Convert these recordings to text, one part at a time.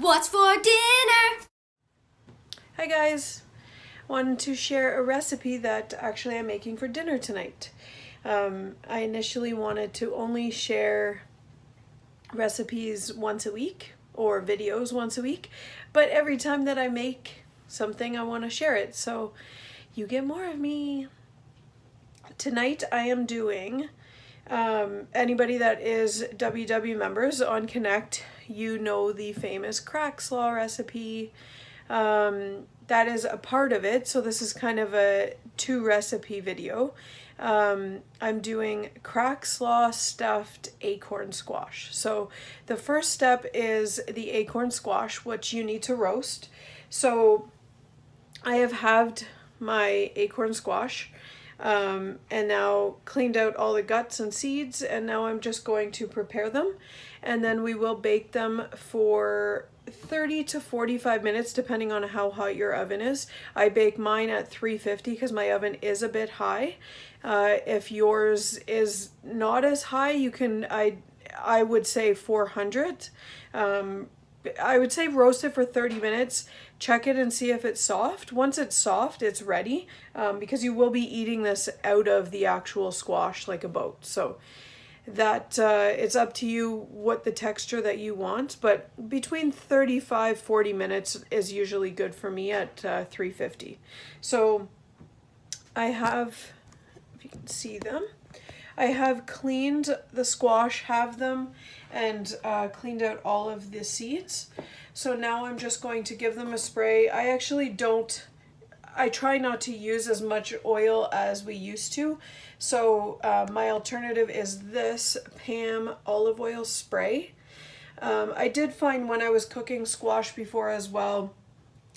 What's for dinner? Hi guys, wanted to share a recipe that actually I'm making for dinner tonight. I initially wanted to only share recipes once a week or videos once a week, but every time that I make something I want to share it, so you get more of me. Tonight I am doing, anybody that is WW members on Connect, you know the famous crack slaw recipe. That is a part of it, so this is kind of a 2 recipe video. I'm doing crack slaw stuffed acorn squash. So the first step is the acorn squash, which you need to roast. So I have halved my acorn squash and now cleaned out all the guts and seeds, and now I'm just going to prepare them, and then we will bake them for 30 to 45 minutes depending on how hot your oven is. I bake mine at 350 because my oven is a bit high. If yours is not as high, you can, I would say 400. I would say roast it for 30 minutes, check it and see if it's soft. Once it's soft, it's ready, because you will be eating this out of the actual squash like a boat. So that it's up to you what the texture that you want, but between 35-40 minutes is usually good for me at 350. So I have, if you can see them, I have cleaned the squash, have them, and cleaned out all of the seeds. So now I'm just going to give them a spray. I try not to use as much oil as we used to. So my alternative is this Pam olive oil spray. I did find when I was cooking squash before as well,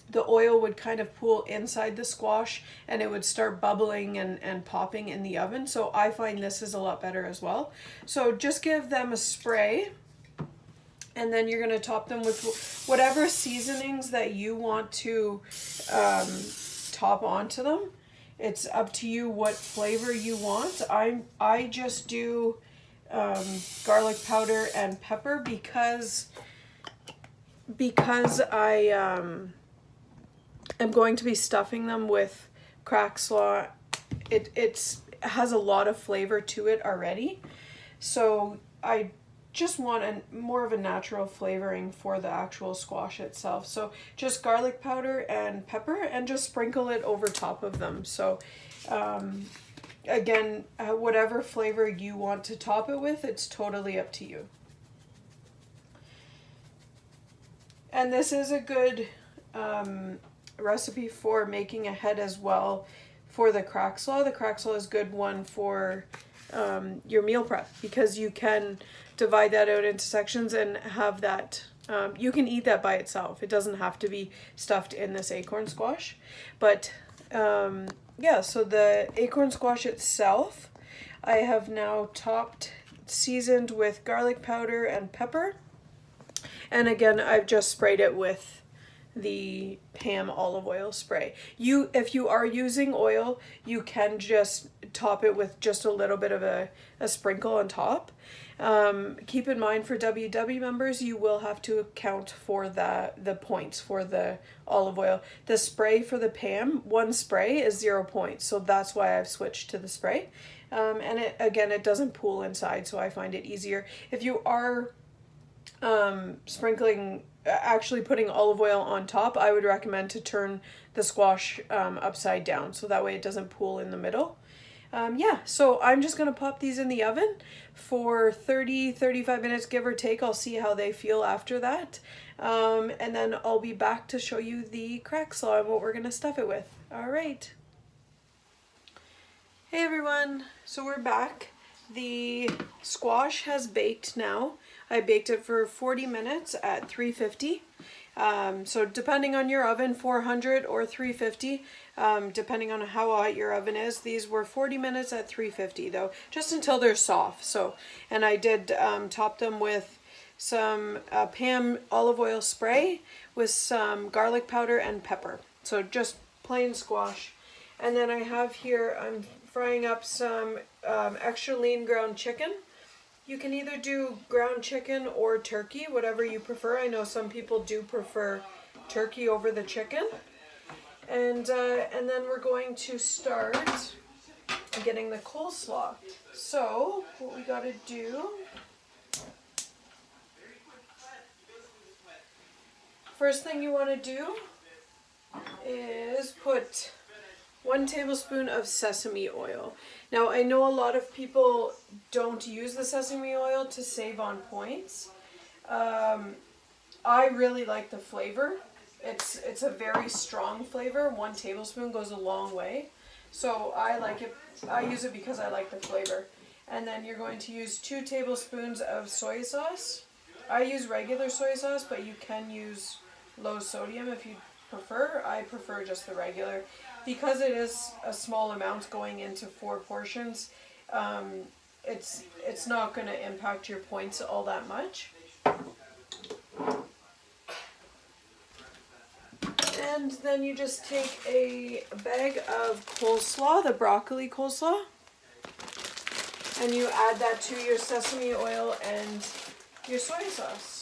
the oil would kind of pool inside the squash and it would start bubbling and popping in the oven. So I find this is a lot better as well. So just give them a spray, and then you're going to top them with whatever seasonings that you want to top onto them. It's up to you what flavor you want. I just do garlic powder and pepper because I I'm going to be stuffing them with crack slaw. It has a lot of flavor to it already, so I just want more of a natural flavoring for the actual squash itself. So just garlic powder and pepper, and just sprinkle it over top of them. So again, whatever flavor you want to top it with, it's totally up to you. And this is a good recipe for making a head as well for the crack slaw. The crack slaw is a good one for your meal prep, because you can divide that out into sections and have that, you can eat that by itself. It doesn't have to be stuffed in this acorn squash. But yeah, so the acorn squash itself, I have now seasoned with garlic powder and pepper. And again, I've just sprayed it with the Pam olive oil spray. If you are using oil, you can just top it with just a little bit of a sprinkle on top. Keep in mind, for WW members, you will have to account for the points for the olive oil. The spray for the Pam, one spray is 0 points, so that's why I've switched to the spray. And it doesn't pool inside, so I find it easier. If you are actually putting olive oil on top, I would recommend to turn the squash upside down, so that way it doesn't pool in the middle. Yeah, so I'm just going to pop these in the oven for 30-35 minutes, give or take. I'll see how they feel after that. And then I'll be back to show you the crack slaw and what we're going to stuff it with. All right. Hey everyone, so we're back. The squash has baked now. I baked it for 40 minutes at 350. So depending on your oven, 400 or 350, depending on how hot your oven is. These were 40 minutes at 350 though, just until they're soft. So, and I did top them with some Pam olive oil spray with some garlic powder and pepper. So just plain squash. And then I have here, I'm frying up some extra lean ground chicken. You can either do ground chicken or turkey, whatever you prefer. I know some people do prefer turkey over the chicken. And then we're going to start getting the coleslaw. So what we got to do, first thing you want to do is put 1 tablespoon of sesame oil. Now I know a lot of people don't use the sesame oil to save on points. I really like the flavor. It's a very strong flavor. 1 tablespoon goes a long way. So I like it. I use it because I like the flavor. And then you're going to use 2 tablespoons of soy sauce. I use regular soy sauce, but you can use low sodium if you prefer. I prefer just the regular. Because it is a small amount going into 4 portions, it's not going to impact your points all that much. And then you just take a bag of coleslaw, the broccoli coleslaw, and you add that to your sesame oil and your soy sauce.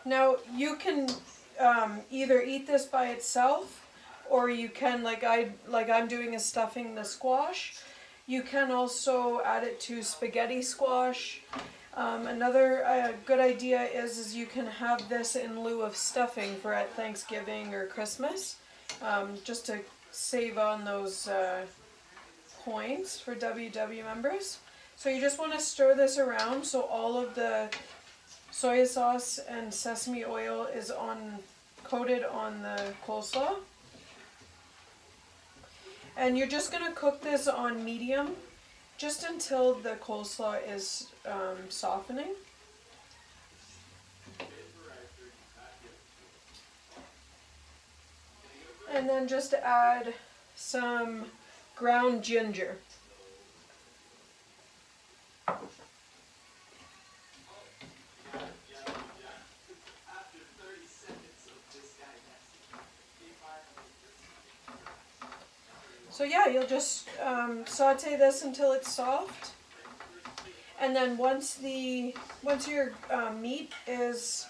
Now you can either eat this by itself, or you can, like I'm doing, is stuffing the squash. You can also add it to spaghetti squash. Another good idea is you can have this in lieu of stuffing for at Thanksgiving or Christmas, just to save on those points for WW members. So you just want to stir this around so all of the soy sauce and sesame oil is coated on the coleslaw. And you're just going to cook this on medium just until the coleslaw is softening. And then just add some ground ginger. So yeah, you'll just saute this until it's soft, and then once your meat is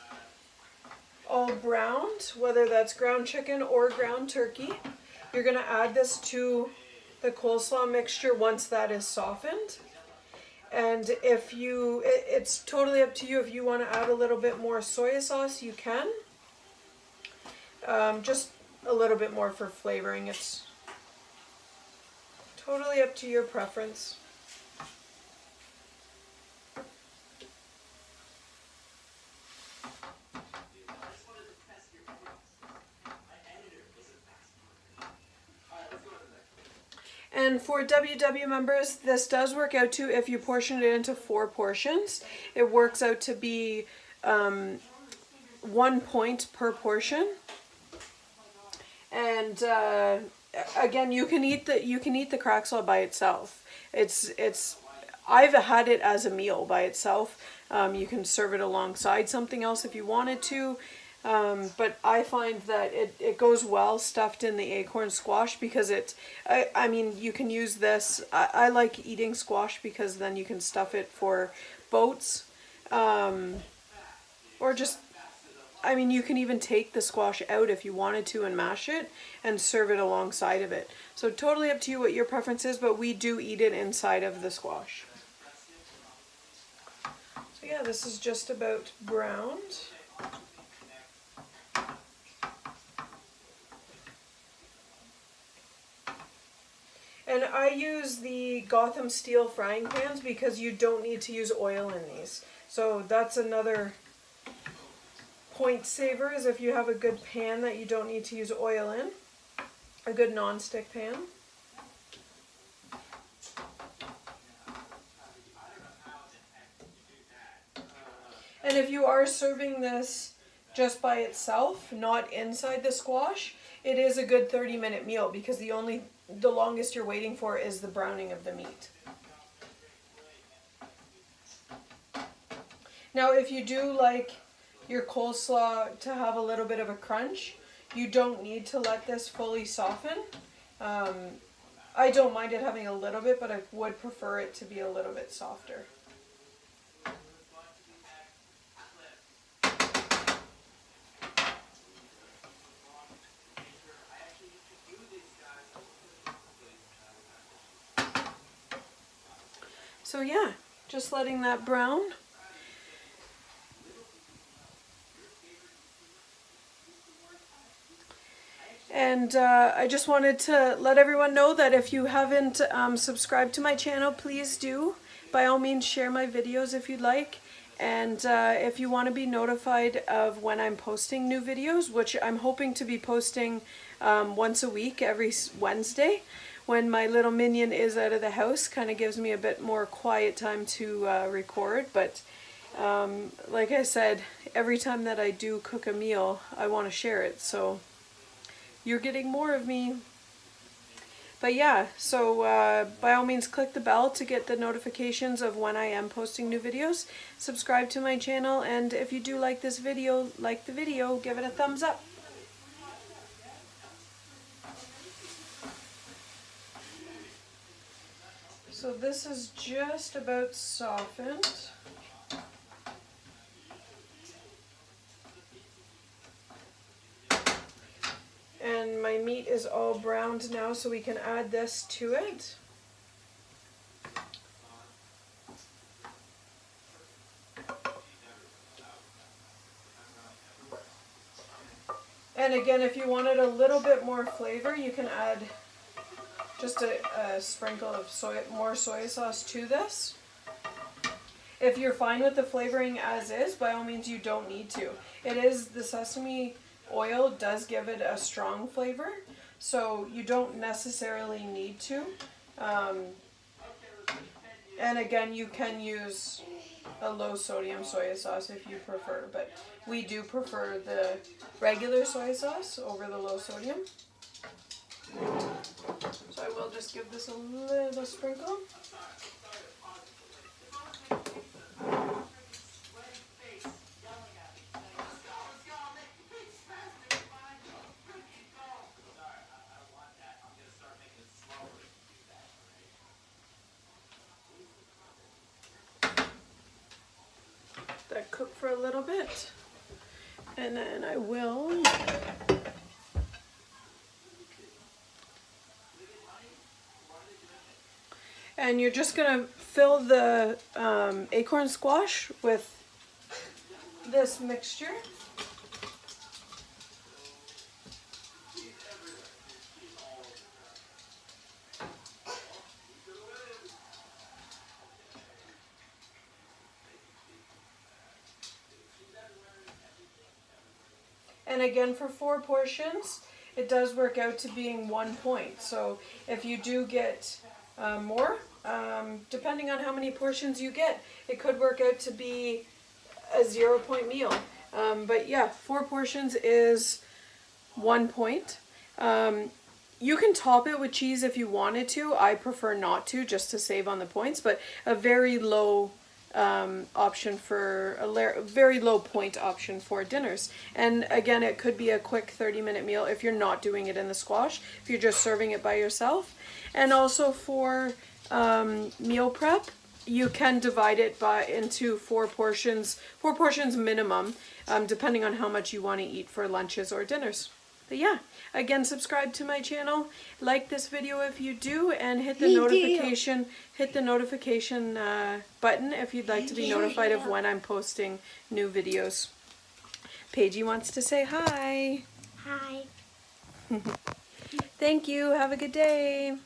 all browned, whether that's ground chicken or ground turkey, you're going to add this to the coleslaw mixture once that is softened. And it's totally up to you. If you want to add a little bit more soy sauce, you can. Just a little bit more for flavoring. It's totally up to your preference. And for WW members, this does work out to, if you portion it into 4 portions, it works out to be 1 point per portion. And again, you can eat the crack slaw by itself. I've had it as a meal by itself. You can serve it alongside something else if you wanted to. But I find that it goes well stuffed in the acorn squash because I mean, you can use this. I like eating squash because then you can stuff it for boats. Or just, I mean, you can even take the squash out if you wanted to and mash it and serve it alongside of it. So totally up to you what your preference is, but we do eat it inside of the squash. So yeah, this is just about browned. And I use the Gotham Steel frying pans because you don't need to use oil in these. So that's another point saver, is if you have a good pan that you don't need to use oil in. A good non-stick pan. And if you are serving this just by itself, not inside the squash, it is a good 30-minute meal because the longest you're waiting for is the browning of the meat. Now, if you do like your coleslaw to have a little bit of a crunch. You don't need to let this fully soften. I don't mind it having a little bit, but I would prefer it to be a little bit softer. So yeah, just letting that brown. And I just wanted to let everyone know that if you haven't subscribed to my channel, please do. By all means, share my videos if you'd like. And if you want to be notified of when I'm posting new videos, which I'm hoping to be posting once a week, every Wednesday, when my little minion is out of the house, kind of gives me a bit more quiet time to record. But like I said, every time that I do cook a meal, I want to share it. So you're getting more of me. But yeah, so by all means click the bell to get the notifications of when I am posting new videos. Subscribe to my channel, and if you do like this video, like the video, give it a thumbs up. So this is just about softened. And my meat is all browned now, so we can add this to it. And again, if you wanted a little bit more flavor, you can add just a sprinkle of more soy sauce to this. If you're fine with the flavoring as is, by all means you don't need to. The sesame oil does give it a strong flavor, so you don't necessarily need to. And again, you can use a low sodium soy sauce if you prefer, but we do prefer the regular soy sauce over the low sodium. So I will just give this a little sprinkle. That cook for a little bit, and then I will and you're just gonna fill the acorn squash with this mixture. And again, for 4 portions, it does work out to being 1 point. So if you do get more, depending on how many portions you get, it could work out to be a 0 point meal. But yeah, 4 portions is 1 point. You can top it with cheese if you wanted to. I prefer not to, just to save on the points, but a very low option for a very low point option for dinners. And again, it could be a quick 30-minute meal if you're not doing it in the squash, if you're just serving it by yourself. And also for meal prep, you can divide it into 4 portions minimum, depending on how much you want to eat for lunches or dinners. But yeah, again, subscribe to my channel, like this video if you do, and hit the notification button if you'd like to be notified of when I'm posting new videos. Paigey wants to say hi. Hi. Thank you. Have a good day.